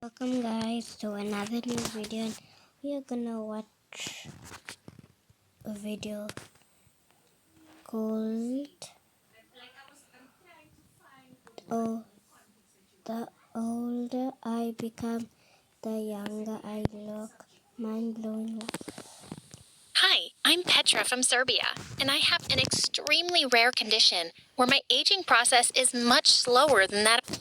Welcome guys to another new video, and we are gonna watch a video called "Oh, the older I become, the younger I look." Mind-blowing. Hi, I'm Petra from Serbia, and I have an extremely rare condition where my aging process is much slower than that.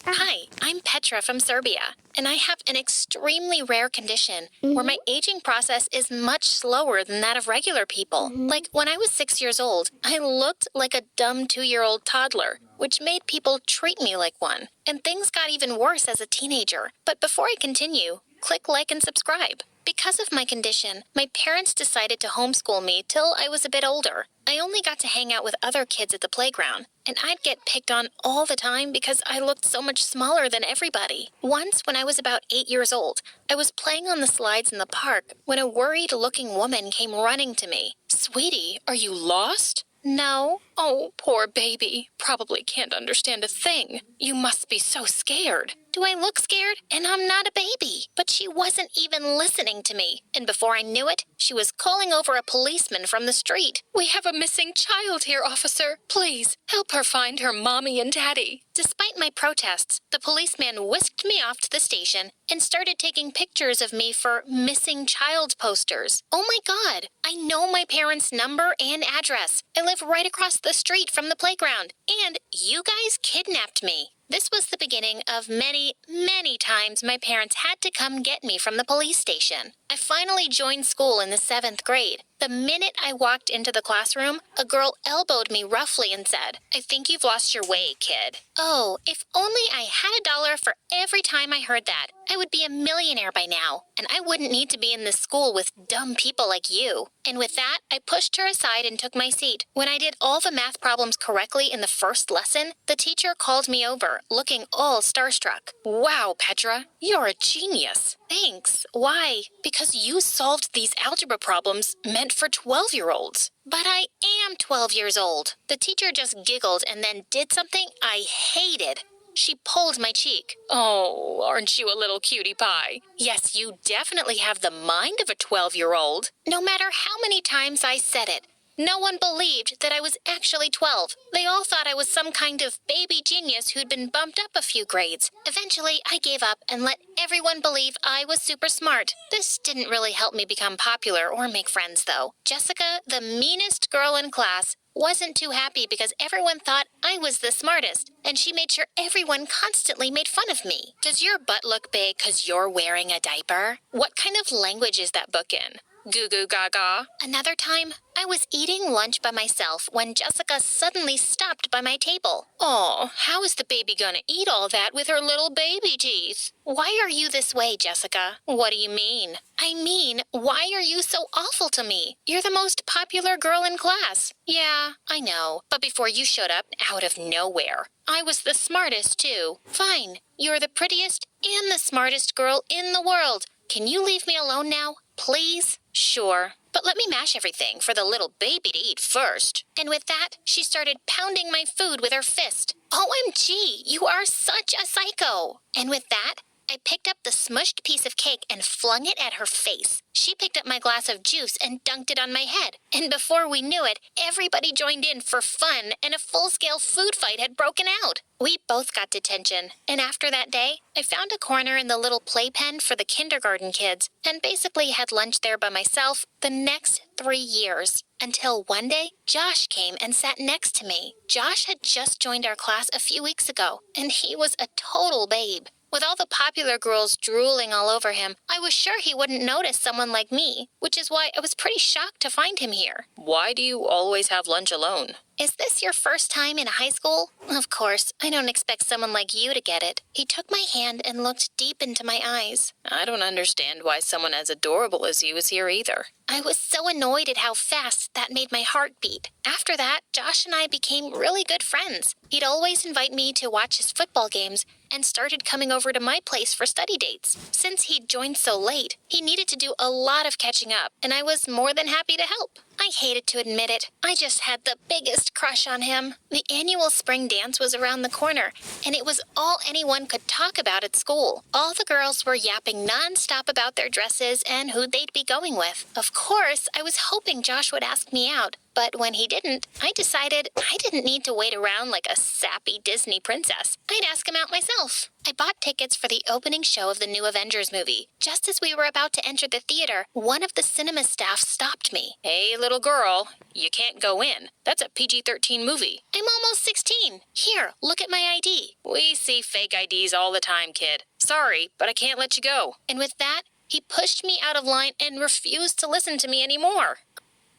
Hi, I'm Petra from Serbia, and I have an extremely rare condition where my aging process is much slower than that of regular people. Like when I was 6 years old, I looked like a dumb 2-year-old toddler, which made people treat me like one. And things got even worse as a teenager. But before I continue, click like and subscribe. Because of my condition, my parents decided to homeschool me till I was a bit older. I only got to hang out with other kids at the playground, and I'd get picked on all the time because I looked so much smaller than everybody. Once, when I was about 8 years old, I was playing on the slides in the park when a worried-looking woman came running to me. "Sweetie, are you lost?" "No." "Oh, poor baby. Probably can't understand a thing. You must be so scared." "Do I look scared? And I'm not a baby." But she wasn't even listening to me. And before I knew it, she was calling over a policeman from the street. "We have a missing child here, officer. Please, help her find her mommy and daddy." Despite my protests, the policeman whisked me off to the station and started taking pictures of me for missing child posters. Oh my God, I know my parents' number and address. I live right across the street from the playground, and you guys kidnapped me. This was the beginning of many, many times my parents had to come get me from the police station. I finally joined school in the 7th grade. The minute I walked into the classroom, a girl elbowed me roughly and said, "I think you've lost your way, kid." Oh, if only I had $1 for every time I heard that. I would be a millionaire by now, and I wouldn't need to be in this school with dumb people like you. And with that, I pushed her aside and took my seat. When I did all the math problems correctly in the first lesson, the teacher called me over, looking all starstruck. "Wow, Petra, you're a genius." "Thanks. Why?" "Because you solved these algebra problems meant for 12-year-olds. "But I am 12 years old." The teacher just giggled and then did something I hated. She pulled my cheek. "Oh, aren't you a little cutie pie? Yes, you definitely have the mind of a 12-year-old. No matter how many times I said it, no one believed that I was actually 12. They all thought I was some kind of baby genius who'd been bumped up a few grades. Eventually, I gave up and let everyone believe I was super smart. This didn't really help me become popular or make friends, though. Jessica, the meanest girl in class, wasn't too happy because everyone thought I was the smartest, and she made sure everyone constantly made fun of me. "Does your butt look big 'cause you're wearing a diaper?" "What kind of language is that book in?" "Goo goo gaga." Another time, I was eating lunch by myself when Jessica suddenly stopped by my table. "Oh, how is the baby gonna eat all that with her little baby teeth?" "Why are you this way, Jessica?" "What do you mean?" "I mean, why are you so awful to me? You're the most popular girl in class." "Yeah, I know, but before you showed up out of nowhere, I was the smartest, too." "Fine, you're the prettiest and the smartest girl in the world. Can you leave me alone now, please?" "Sure, but let me mash everything for the little baby to eat first." And with that, she started pounding my food with her fist. OMG, you are such a psycho. And with that, I picked up the smushed piece of cake and flung it at her face. She picked up my glass of juice and dunked it on my head. And before we knew it, everybody joined in for fun, and a full-scale food fight had broken out. We both got detention, and after that day, I found a corner in the little playpen for the kindergarten kids, and basically had lunch there by myself the next 3 years. Until one day, Josh came and sat next to me. Josh had just joined our class a few weeks ago, and he was a total babe. With all the popular girls drooling all over him, I was sure he wouldn't notice someone like me, which is why I was pretty shocked to find him here. "Why do you always have lunch alone?" "Is this your first time in high school?" "Of course, I don't expect someone like you to get it." He took my hand and looked deep into my eyes. "I don't understand why someone as adorable as you is here either." I was so annoyed at how fast that made my heart beat. After that, Josh and I became really good friends. He'd always invite me to watch his football games, and started coming over to my place for study dates. Since he'd joined so late, he needed to do a lot of catching up, and I was more than happy to help. I hated to admit it. I just had the biggest crush on him. The annual spring dance was around the corner, and it was all anyone could talk about at school. All the girls were yapping nonstop about their dresses and who they'd be going with. Of course, I was hoping Josh would ask me out, but when he didn't, I decided I didn't need to wait around like a sappy Disney princess. I'd ask him out myself. I bought tickets for the opening show of the new Avengers movie. Just as we were about to enter the theater, one of the cinema staff stopped me. Hey, little girl, you can't go in. That's a PG-13 movie. I'm almost 16. Here, look at my ID. We see fake IDs all the time, kid. Sorry, but I can't let you go. And with that, he pushed me out of line and refused to listen to me anymore.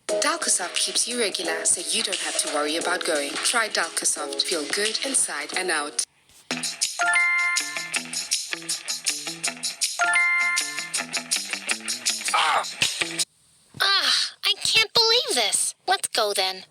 Dalcosoft keeps you regular, so you don't have to worry about going. Try Dalcosoft. Feel good inside and out. I can't believe this. Let's go then.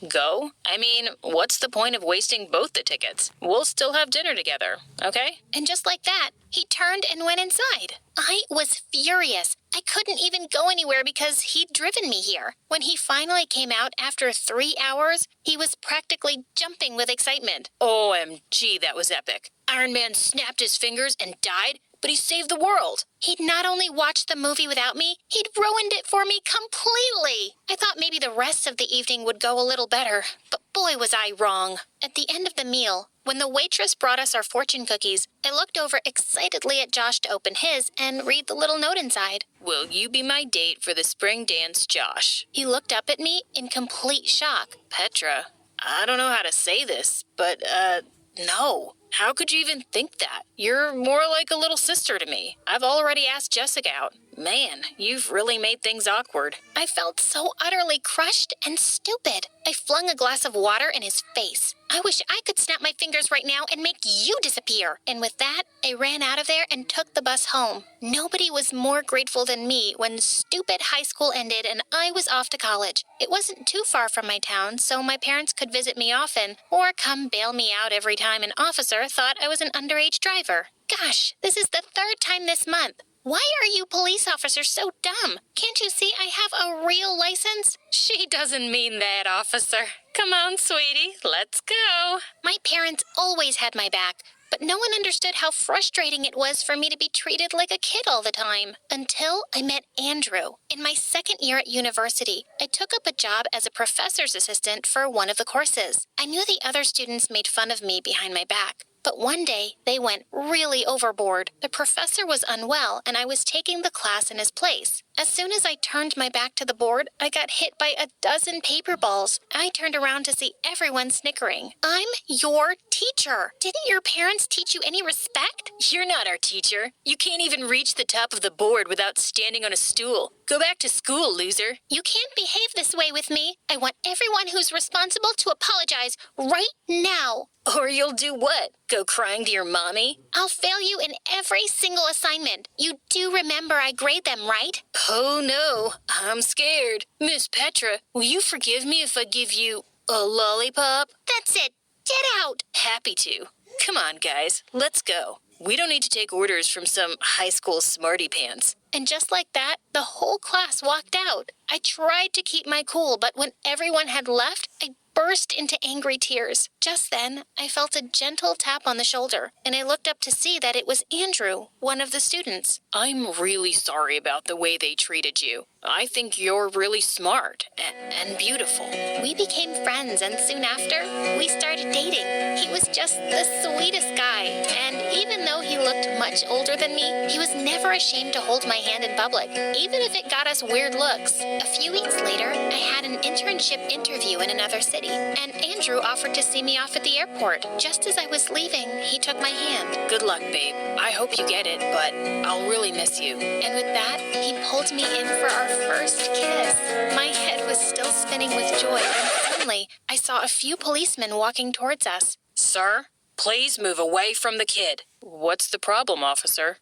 Go? I mean, what's the point of wasting both the tickets? We'll still have dinner together, okay? And just like that, he turned and went inside. I was furious. I couldn't even go anywhere because he'd driven me here. When he finally came out after 3 hours, he was practically jumping with excitement. OMG, that was epic. Iron Man snapped his fingers and died, but he saved the world. He'd not only watched the movie without me, he'd ruined it for me completely. I thought maybe the rest of the evening would go a little better, but boy was I wrong. At the end of the meal, when the waitress brought us our fortune cookies, I looked over excitedly at Josh to open his and read the little note inside. Will you be my date for the spring dance, Josh? He looked up at me in complete shock. Petra, I don't know how to say this, but, no. How could you even think that? You're more like a little sister to me. I've already asked Jessica out. Man, you've really made things awkward. I felt so utterly crushed and stupid. I flung a glass of water in his face. I wish I could snap my fingers right now and make you disappear. And with that, I ran out of there and took the bus home. Nobody was more grateful than me when stupid high school ended and I was off to college. It wasn't too far from my town, so my parents could visit me often or come bail me out every time an officer thought I was an underage driver. Gosh, this is the 3rd time this month. Why are you police officers so dumb? Can't you see I have a real license? She doesn't mean that, officer. Come on, sweetie, let's go. My parents always had my back, but no one understood how frustrating it was for me to be treated like a kid all the time. Until I met Andrew. In my 2nd year at university, I took up a job as a professor's assistant for one of the courses. I knew the other students made fun of me behind my back. But one day, they went really overboard. The professor was unwell, and I was taking the class in his place. As soon as I turned my back to the board, I got hit by a dozen paper balls. I turned around to see everyone snickering. I'm your teacher. Didn't your parents teach you any respect? You're not our teacher. You can't even reach the top of the board without standing on a stool. Go back to school, loser. You can't behave this way with me. I want everyone who's responsible to apologize right now. Or you'll do what? Go crying to your mommy? I'll fail you in every single assignment. You do remember I grade them, right? Oh, no. I'm scared. Miss Petra, will you forgive me if I give you a lollipop? That's it. Get out. Happy to. Come on, guys. Let's go. We don't need to take orders from some high school smarty pants. And just like that, the whole class walked out. I tried to keep my cool, but when everyone had left, I burst into angry tears. Just then, I felt a gentle tap on the shoulder, and I looked up to see that it was Andrew, one of the students. I'm really sorry about the way they treated you. I think you're really smart and beautiful. We became friends, and soon after, we started dating. He was just the sweetest guy, and even though he looked much older than me, he was never ashamed to hold my hand in public, even if it got us weird looks. A few weeks later, I had an internship interview in another city, and Andrew offered to see me off at the airport. Just as I was leaving, he took my hand. Good luck, babe. I hope you get it, but I'll really miss you. And with that, he pulled me in for our first kiss. My head was still spinning with joy, and suddenly, I saw a few policemen walking towards us. Sir, please move away from the kid. What's the problem, officer?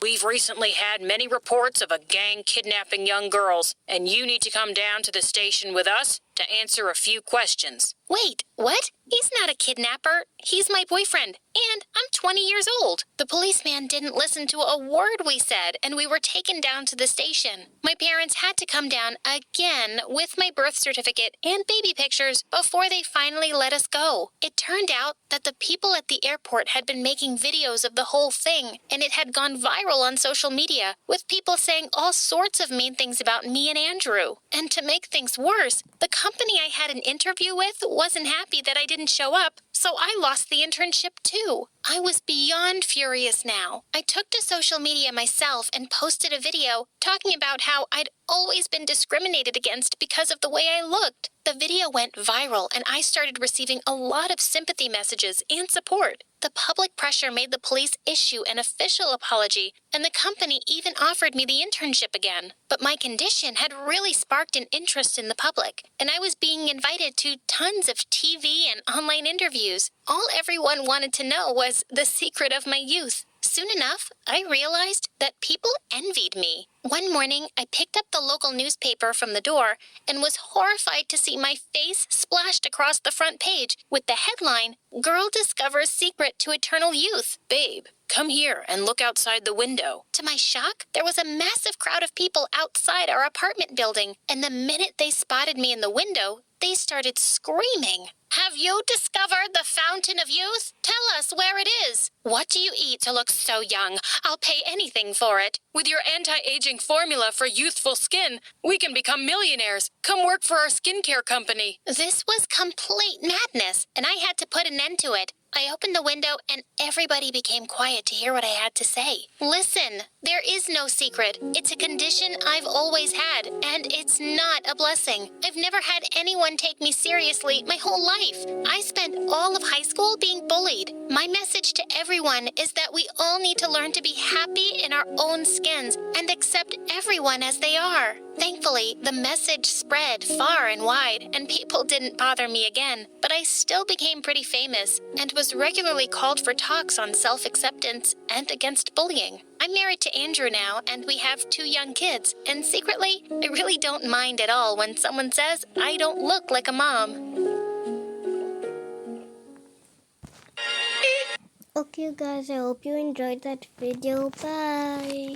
We've recently had many reports of a gang kidnapping young girls, and you need to come down to the station with us to answer a few questions. Wait, what? He's not a kidnapper. He's my boyfriend, and I'm 20 years old. The policeman didn't listen to a word we said, and we were taken down to the station. My parents had to come down again with my birth certificate and baby pictures before they finally let us go. It turned out that the people at the airport had been making videos of the whole thing, and it had gone viral on social media, with people saying all sorts of mean things about me and Andrew. And to make things worse, the company I had an interview with wasn't happy that I didn't show up, so I lost the internship too. I was beyond furious now. I took to social media myself and posted a video talking about how I'd always been discriminated against because of the way I looked. The video went viral and I started receiving a lot of sympathy messages and support. The public pressure made the police issue an official apology, and the company even offered me the internship again. But my condition had really sparked an interest in the public, and I was being invited to tons of TV and online interviews. All everyone wanted to know was the secret of my youth. Soon enough, I realized that people envied me. One morning, I picked up the local newspaper from the door and was horrified to see my face splashed across the front page with the headline, "Girl Discovers Secret to Eternal Youth." Babe, come here and look outside the window. To my shock, there was a massive crowd of people outside our apartment building, and the minute they spotted me in the window, they started screaming. "Have you discovered the fountain of youth? Tell us where it is. What do you eat to look so young? I'll pay anything for it." With your anti-aging formula for youthful skin, we can become millionaires. Come work for our skincare company. This was complete madness, and I had to put an end to it. I opened the window and everybody became quiet to hear what I had to say. Listen, there is no secret. It's a condition I've always had, and it's not a blessing. I've never had anyone take me seriously my whole life. I spent all of high school being bullied. My message to everyone is that we all need to learn to be happy in our own skins and accept everyone as they are. Thankfully, the message spread far and wide, and people didn't bother me again. But I still became pretty famous and was regularly called for talks on self-acceptance and against bullying. I'm married to Andrew now, and we have 2 young kids. And secretly, I really don't mind at all when someone says I don't look like a mom. Okay guys, I hope you enjoyed that video. Bye.